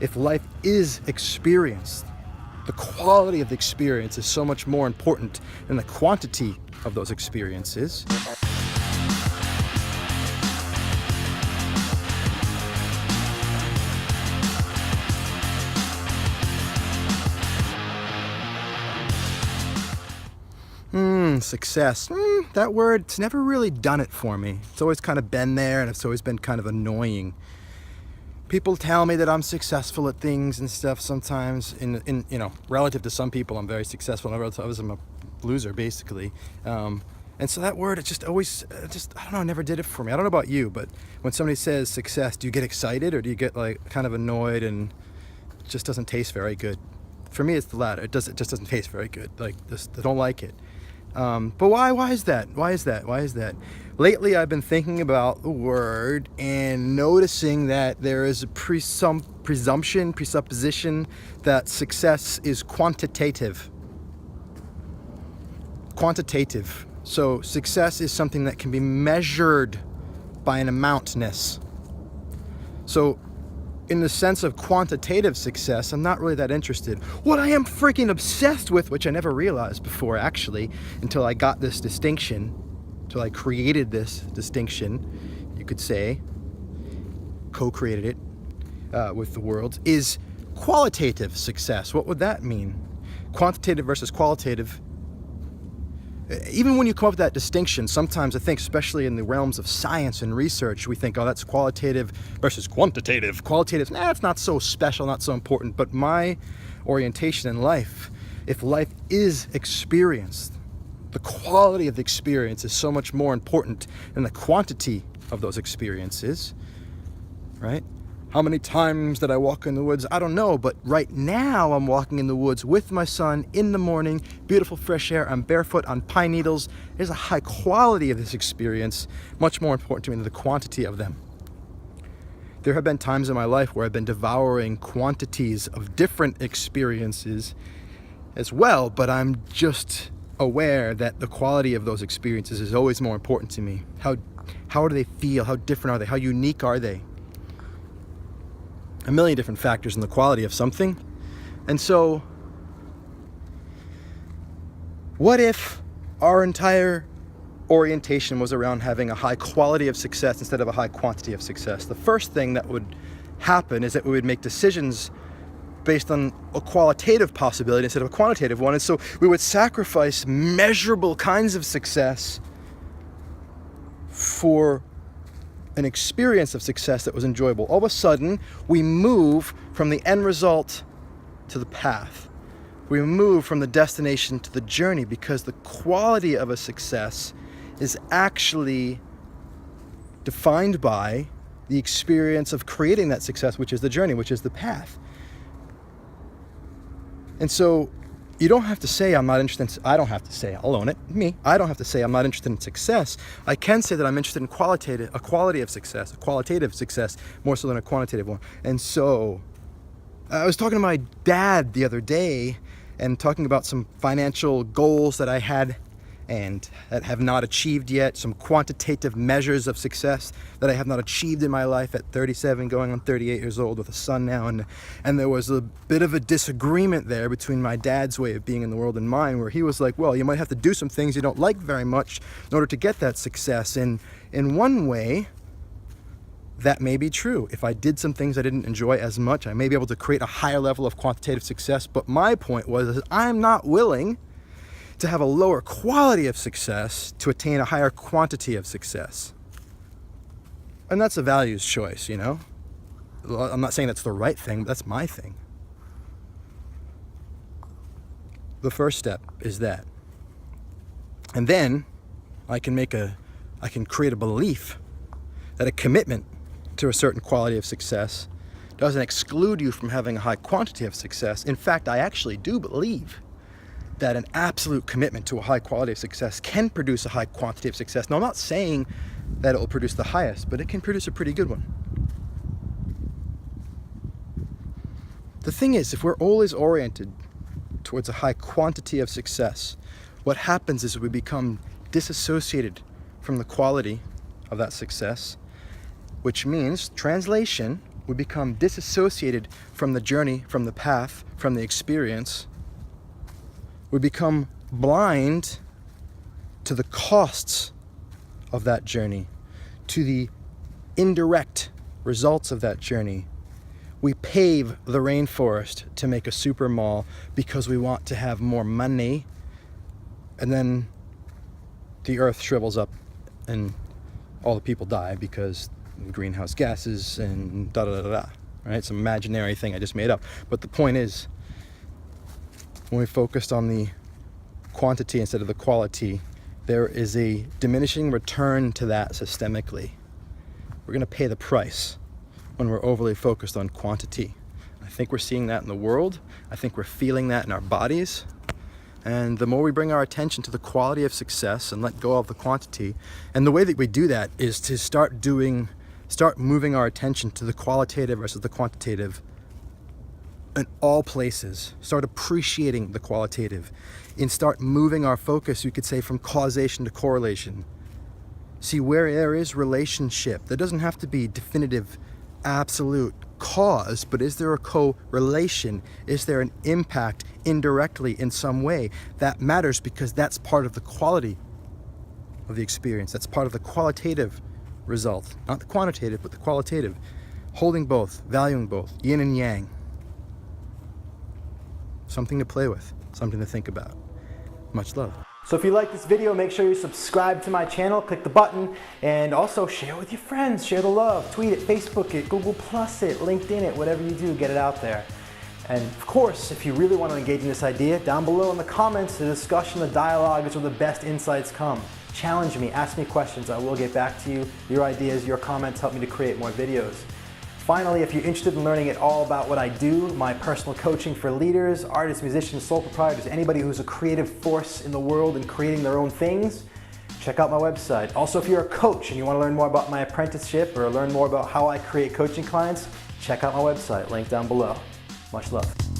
if life is experienced, the quality of the experience is so much more important than the quantity of those experiences. Success. That word, it's never really done it for me. It's always kind of been there, and it's always been kind of annoying. People tell me that I'm successful at things and stuff sometimes. In relative to some people, I'm very successful, and relative to others, I'm a loser, basically. And so that word, it just always, I don't know, never did it for me. I don't know about you, but when somebody says success, do you get excited, or do you get like kind of annoyed and it just doesn't taste very good? For me, it's the latter. It just doesn't taste very good. Like, I don't like it. But why is that? Why is that? Lately, I've been thinking about the word and noticing that there is a presupposition that success is quantitative. Quantitative. So success is something that can be measured by an amountness. So in the sense of quantitative success, I'm not really that interested. What I am freaking obsessed with, which I never realized before actually, until I got this distinction, until I created this distinction, you could say, co-created it with the world, is qualitative success. What would that mean? Quantitative versus qualitative. Even when you come up with that distinction, sometimes I think, especially in the realms of science and research, we think, oh, that's qualitative versus quantitative. Qualitative, it's not so special, not so important. But my orientation in life, if life is experienced, the quality of the experience is so much more important than the quantity of those experiences, right? How many times did I walk in the woods? I don't know, but right now I'm walking in the woods with my son in the morning, beautiful fresh air, I'm barefoot on pine needles. There's a high quality of this experience, much more important to me than the quantity of them. There have been times in my life where I've been devouring quantities of different experiences as well, but I'm just aware that the quality of those experiences is always more important to me. How do they feel? How different are they? How unique are they? A million different factors in the quality of something. And so, what if our entire orientation was around having a high quality of success instead of a high quantity of success? The first thing that would happen is that we would make decisions based on a qualitative possibility instead of a quantitative one. And so we would sacrifice measurable kinds of success for an experience of success that was enjoyable. All of a sudden, we move from the end result to the path. We move from the destination to the journey, because the quality of a success is actually defined by the experience of creating that success, which is the journey, which is the path. And so you don't have to say I'm not interested in, I don't have to say, I'll own it, me. I don't have to say I'm not interested in success. I can say that I'm interested in a qualitative success, more so than a quantitative one. And so I was talking to my dad the other day and talking about some financial goals that I had and that have not achieved yet, some quantitative measures of success that I have not achieved in my life at 37, going on 38 years old with a son now. And there was a bit of a disagreement there between my dad's way of being in the world and mine, where he was like, well, you might have to do some things you don't like very much in order to get that success. And in one way, that may be true. If I did some things I didn't enjoy as much, I may be able to create a higher level of quantitative success. But my point was, I'm not willing to have a lower quality of success to attain a higher quantity of success. And that's a values choice, you know? I'm not saying that's the right thing, but that's my thing. The first step is that. And then I can create a belief that a commitment to a certain quality of success doesn't exclude you from having a high quantity of success. In fact, I actually do believe that an absolute commitment to a high quality of success can produce a high quantity of success. Now, I'm not saying that it will produce the highest, but it can produce a pretty good one. The thing is, if we're always oriented towards a high quantity of success, what happens is we become disassociated from the quality of that success, which means, translation, We become disassociated from the journey, from the path, from the experience. We become blind to the costs of that journey, to the indirect results of that journey. We pave the rainforest to make a super mall because we want to have more money, and then the earth shrivels up and all the people die because of greenhouse gases and da-da-da-da, right? It's an imaginary thing I just made up. But the point is, when we focused on the quantity instead of the quality, there is a diminishing return to that systemically. We're going to pay the price when we're overly focused on quantity. I think we're seeing that in the world. I think we're feeling that in our bodies. And the more we bring our attention to the quality of success and let go of the quantity, and the way that we do that is to start moving our attention to the qualitative versus the quantitative in all places. Start appreciating the qualitative and start moving our focus, you could say, from causation to correlation. See where there is relationship. There doesn't have to be definitive, absolute cause, but is there a correlation? Is there an impact indirectly in some way? That matters because that's part of the quality of the experience. That's part of the qualitative result. Not the quantitative, but the qualitative. Holding both, valuing both, yin and yang. Something to play with, something to think about. Much love. So if you like this video, make sure you subscribe to my channel, click the button, and also share with your friends, share the love, tweet it, Facebook it, Google Plus it, LinkedIn it, whatever you do, get it out there. And of course, if you really want to engage in this idea, down below in the comments, the discussion, the dialogue is where the best insights come. Challenge me, ask me questions, I will get back to you. Your ideas, your comments help me to create more videos. Finally, if you're interested in learning it all about what I do, my personal coaching for leaders, artists, musicians, sole proprietors, anybody who's a creative force in the world and creating their own things, check out my website. Also, if you're a coach and you want to learn more about my apprenticeship or learn more about how I create coaching clients, check out my website, link down below. Much love.